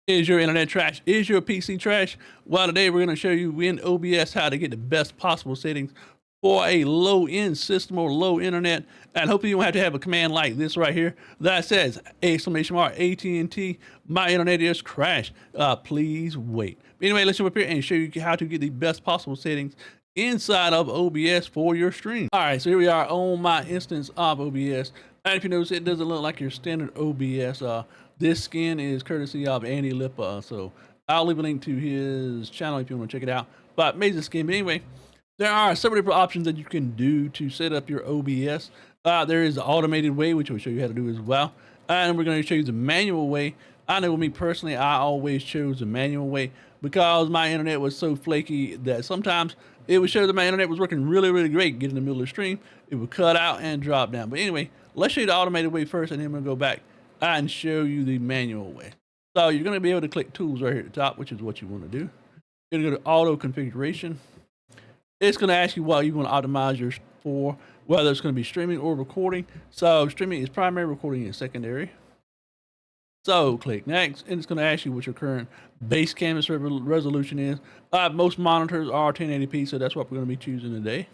Is your internet trash? Is your PC trash? Well, today we're going to show you in OBS how to get the best possible settings for a low-end system or low internet. And hopefully you don't have to have a command like this right here that says exclamation mark AT&T, my internet is crashed. Please wait. But anyway, let's jump up here and show you how to get the best possible settings inside of OBS for your stream. All right, so here we are on my instance of OBS. And if you notice, it doesn't look like your standard OBS. This skin is courtesy of Andy Lippa, so I'll leave a link to his channel if you want to check it out. But amazing skin. But anyway, there are several different options that you can do to set up your OBS. There is the automated way, which will show you how to do as well. And we're going to show you the manual way. I know with me personally, I always chose the manual way because my internet was so flaky that sometimes it would show that my internet was working really, really great. Get in the middle of the stream, it would cut out and drop down. But anyway, let's show you the automated way first, and then we're going to go back and show you the manual way. So you're going to be able to click tools right here at the top, which is what you want to do. You're going to go to auto configuration. It's going to ask you what you want to optimize yours for, whether it's going to be streaming or recording. So streaming is primary, recording is secondary. So click next, and it's going to ask you what your current base canvas resolution is. Most monitors are 1080p, so that's what we're going to be choosing today.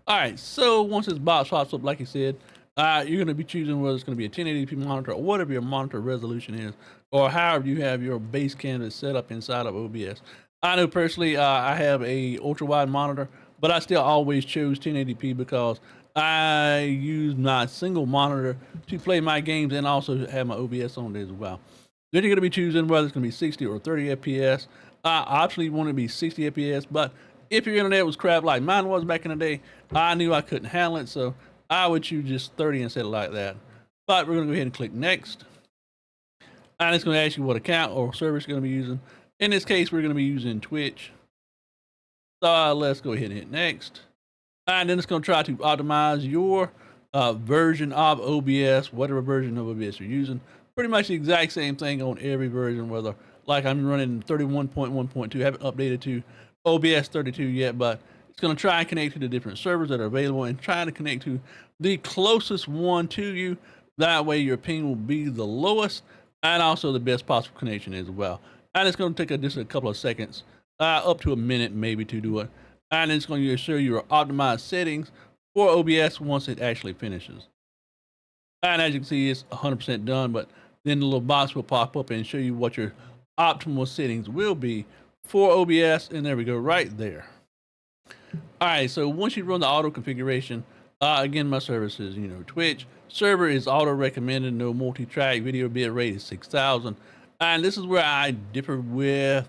All right, so once this box pops up, like I said, you're going to be choosing whether it's going to be a 1080p monitor or whatever your monitor resolution is, or however you have your base canvas set up inside of OBS. I know personally, I have a ultra wide monitor, but I still always chose 1080p because I use my single monitor to play my games and also have my OBS on there as well. Then you're going to be choosing whether it's going to be 60 or 30 FPS. I optionally want it to be 60 FPS, but if your internet was crap like mine was back in the day, I knew I couldn't handle it, so I would choose just 30 instead of like that. But we're going to go ahead and click next. And it's going to ask you what account or service you're going to be using. In this case, we're going to be using Twitch. So let's go ahead and hit next. And then it's going to try to optimize your version of OBS, whatever version of OBS you're using. Pretty much the exact same thing on every version, whether like I'm running 31.1.2, haven't updated to OBS 32 yet, but it's going to try and connect to the different servers that are available and try to connect to the closest one to you. That way your ping will be the lowest and also the best possible connection as well. And it's going to take just a couple of seconds, up to a minute maybe to do it. And it's going to show you your optimized settings for OBS once it actually finishes. And as you can see, it's 100% done, but then the little box will pop up and show you what your optimal settings will be for OBS. And there we go, right there. All right, so once you run the auto configuration, again, my service is, Twitch. Server is auto recommended, no multi-track, video bit rate is 6,000. And this is where I differ with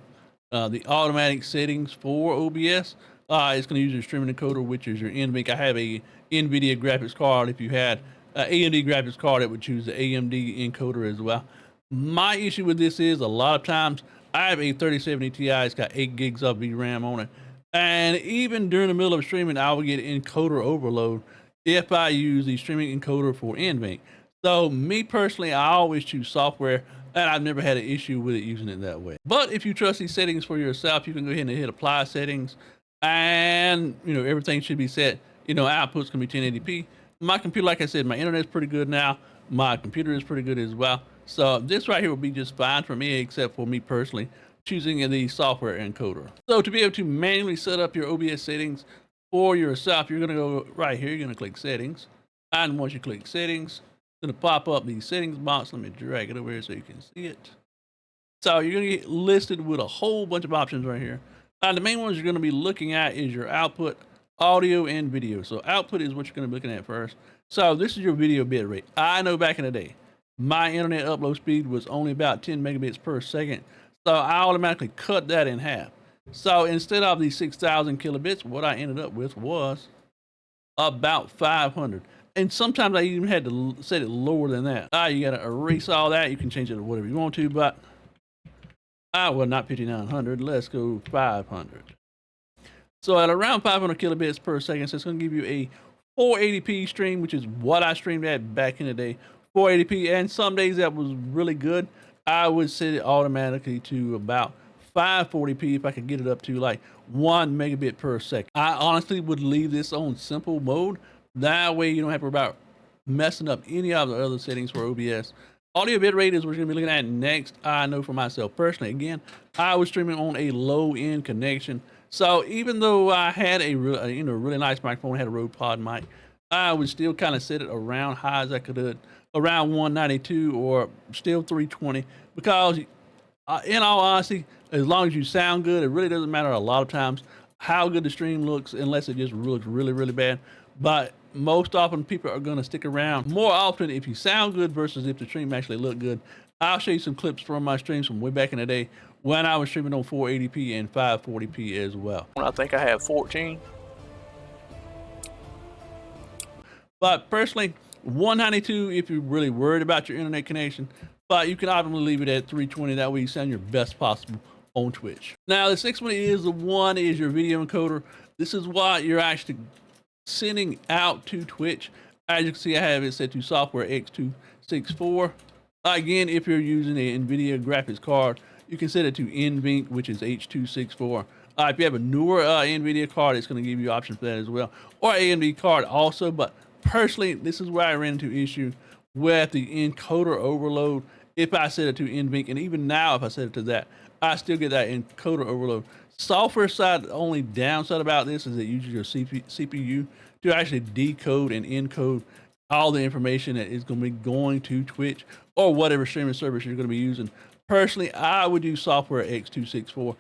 the automatic settings for OBS. It's going to use your streaming encoder, which is your NVIDIA. I have a NVIDIA graphics card. If you had an AMD graphics card, it would choose the AMD encoder as well. My issue with this is a lot of times I have a 3070 Ti. It's got 8 gigs of VRAM on it. And even during the middle of streaming, I will get encoder overload if I use the streaming encoder for NVIDIA. So me personally, I always choose software, and I've never had an issue with it using it that way. But if you trust these settings for yourself, you can go ahead and hit apply settings, and everything should be set. Output's gonna be 1080p. My computer, like I said, my internet's pretty good now. My computer is pretty good as well. So this right here will be just fine for me, except for me personally choosing the software encoder. So to be able to manually set up your OBS settings for yourself, you're gonna go right here. You're gonna click settings, and once you click settings, it's gonna pop up the settings box. Let me drag it over here so you can see it. So you're gonna get listed with a whole bunch of options right here. The main ones you're gonna be looking at is your output, audio, and video. So output is what you're gonna be looking at first. So this is your video bit rate. I know back in the day, my internet upload speed was only about 10 megabits per second. So I automatically cut that in half. So instead of the 6,000 kilobits, what I ended up with was about 500. And sometimes I even had to set it lower than that. You got to erase all that. You can change it to whatever you want to, but well, not 5,900. Let's go 500. So at around 500 kilobits per second, so it's going to give you a 480p stream, which is what I streamed at back in the day. 480p, and some days that was really good. I would set it automatically to about 540p if I could get it up to like 1 megabit per second. I honestly would leave this on simple mode. That way you don't have to worry about messing up any of the other settings for OBS. Audio bitrate is what you're gonna be looking at next. I know for myself personally, again, I was streaming on a low end connection. So even though I had a really nice microphone, had a Rode Pod mic, I would still kind of set it around high as I could, around 192 or still 320, because in all honesty, as long as you sound good, it really doesn't matter a lot of times how good the stream looks, unless it just looks really, really bad. But most often, people are going to stick around more often if you sound good versus if the stream actually look good. I'll show you some clips from my streams from way back in the day when I was streaming on 480p and 540p as well. I think I have 14. But personally, 192 if you're really worried about your internet connection, but you can optimally leave it at 320. That way you sound your best possible on Twitch. Now, this next one is your video encoder. This is what you're actually sending out to Twitch. As you can see, I have it set to software X264. Again, if you're using a NVIDIA graphics card, you can set it to NVENC, which is H264. If you have a newer NVIDIA card, it's going to give you options for that as well, or AMD card also. But personally, this is where I ran into issue with the encoder overload. If I set it to NVENC, and even now if I set it to that, I still get that encoder overload. Software side, the only downside about this is it uses your CPU to actually decode and encode all the information that is going to be going to Twitch or whatever streaming service you're going to be using. Personally, I would use software X264.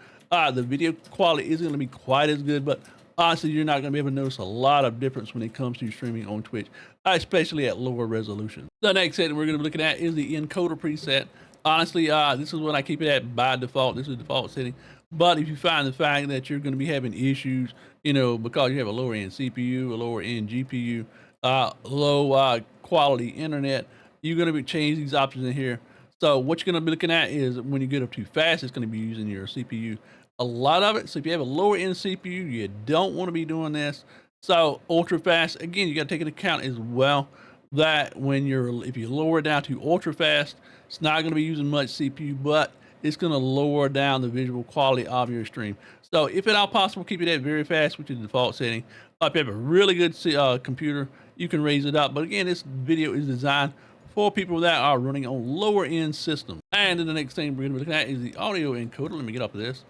The video quality isn't going to be quite as good, but honestly, you're not going to be able to notice a lot of difference when it comes to streaming on Twitch, especially at lower resolution. The next setting we're going to be looking at is the encoder preset. Honestly, this is what I keep it at by default. This is the default setting. But if you find the fact that you're going to be having issues, because you have a lower end CPU, a lower end GPU, low quality internet, you're going to be changing these options in here. So what you're going to be looking at is when you get up too fast, it's going to be using your CPU. A lot of it. So if you have a lower end CPU, you don't want to be doing this. So ultra fast, again, you got to take into account as well that if you lower it down to ultra fast, it's not going to be using much CPU, but it's going to lower down the visual quality of your stream. So if at all possible, keep it at very fast, which is the default setting. If you have a really good computer, you can raise it up. But again, this video is designed for people that are running on lower end systems. And then the next thing we're going to be looking at is the audio encoder. Let me get off of this.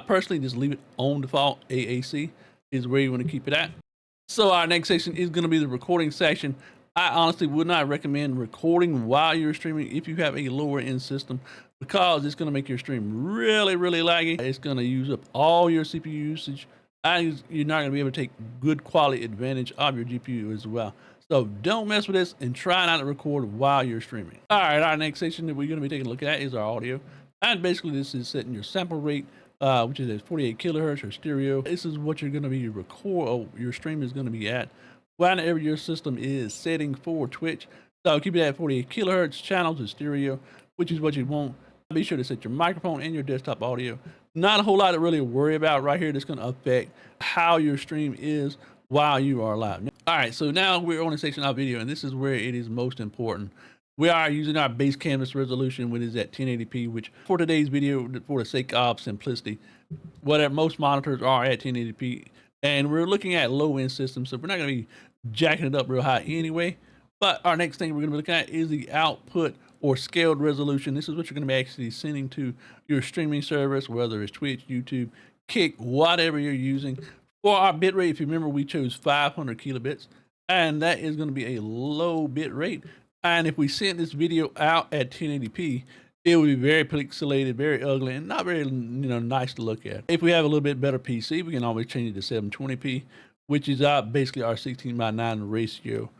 Personally, just leave it on default. AAC is where you want to keep it at. So our next section is going to be the recording section. I honestly would not recommend recording while you're streaming if you have a lower end system, because it's going to make your stream really, really laggy. It's going to use up all your CPU usage, and you're not going to be able to take good quality advantage of your GPU as well. So don't mess with this and try not to record while you're streaming. All right, our next section that we're going to be taking a look at is our audio. And basically this is setting your sample rate, which is at 48 kilohertz or stereo. This is what you're going to be your stream is going to be at whenever your system is setting for Twitch. So keep it at 48 kilohertz, channels and stereo, which is what you want. Be sure to set your microphone and your desktop audio. Not a whole lot to really worry about right here. That's going to affect how your stream is while you are live. All right, so now we're on the section of video, and this is where it is most important. We are using our base canvas resolution, which is at 1080p, which for today's video, for the sake of simplicity, most monitors are at 1080p, and we're looking at low-end systems, so we're not going to be jacking it up real high anyway. But our next thing we're going to be looking at is the output or scaled resolution. This is what you're going to be actually sending to your streaming service, whether it's Twitch, YouTube, Kick, whatever you're using. For our bit rate, if you remember, we chose 500 kilobits, and that is going to be a low bit rate. And if we send this video out at 1080p, it will be very pixelated, very ugly, and not very nice to look at. If we have a little bit better PC, we can always change it to 720p, which is basically our 16:9 ratio.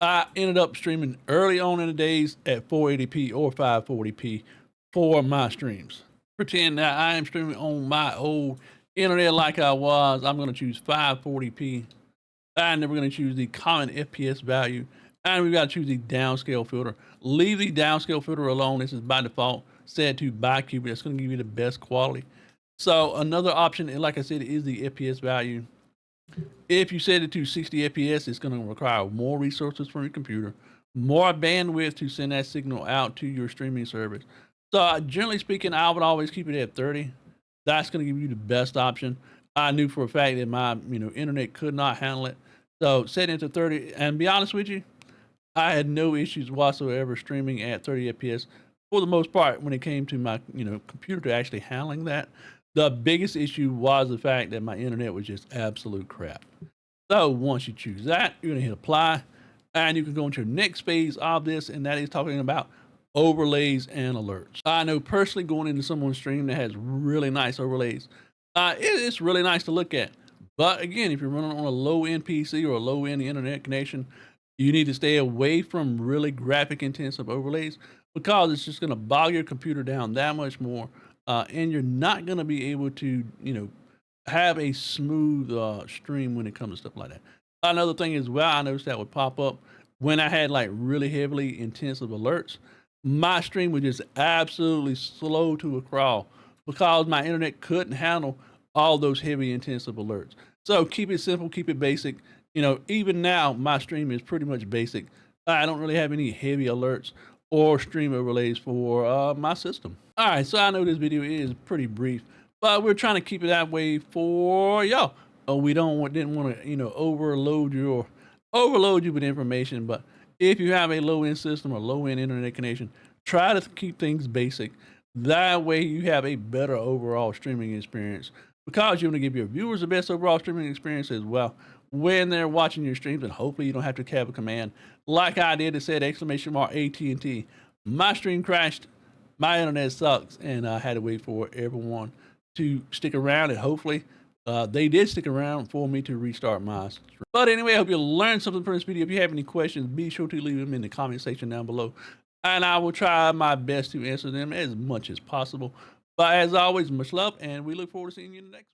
I ended up streaming early on in the days at 480p or 540p for my streams. Pretend that I am streaming on my old internet like I was. I'm going to choose 540p, and then we're going to choose the common FPS value, and we've got to choose the downscale filter. Leave the downscale filter alone. This is by default set to bicubic. That's going to give you the best quality. So another option, like I said, is the FPS value. If you set it to 60 FPS, it's going to require more resources from your computer, more bandwidth to send that signal out to your streaming service. So generally speaking, I would always keep it at 30. That's going to give you the best option. I knew for a fact that my internet could not handle it. So set it to 30, and be honest with you, I had no issues whatsoever streaming at 30 FPS for the most part when it came to my, computer to actually handling that. The biggest issue was the fact that my internet was just absolute crap. So once you choose that, you're gonna hit apply, and you can go into your next phase of this, and that is talking about overlays and alerts. I know personally going into someone's stream that has really nice overlays, it's really nice to look at. But again, if you're running on a low end PC or a low end internet connection, you need to stay away from really graphic intensive overlays because it's just going to bog your computer down that much more, and you're not going to be able to, have a smooth stream when it comes to stuff like that. Another thing as well, I noticed that would pop up when I had like really heavily intensive alerts. My stream was just absolutely slow to a crawl because my internet couldn't handle all those heavy intensive alerts. So keep it simple, keep it basic. Even now my stream is pretty much basic. I don't really have any heavy alerts or stream overlays for my system. All right, so I know this video is pretty brief, but we're trying to keep it that way for y'all. We didn't want to overload you with information. But if you have a low end system or low end internet connection, try to keep things basic. That way you have a better overall streaming experience because you want to give your viewers the best overall streaming experience as well when they're watching your streams, and hopefully you don't have to have a command like I did that said AT&T. My stream crashed, my internet sucks, and I had to wait for everyone to stick around, and hopefully they did stick around for me to restart my stream. But anyway, I hope you learned something from this video. If you have any questions, be sure to leave them in the comment section down below, and I will try my best to answer them as much as possible. But as always, much love, and we look forward to seeing you in the next one.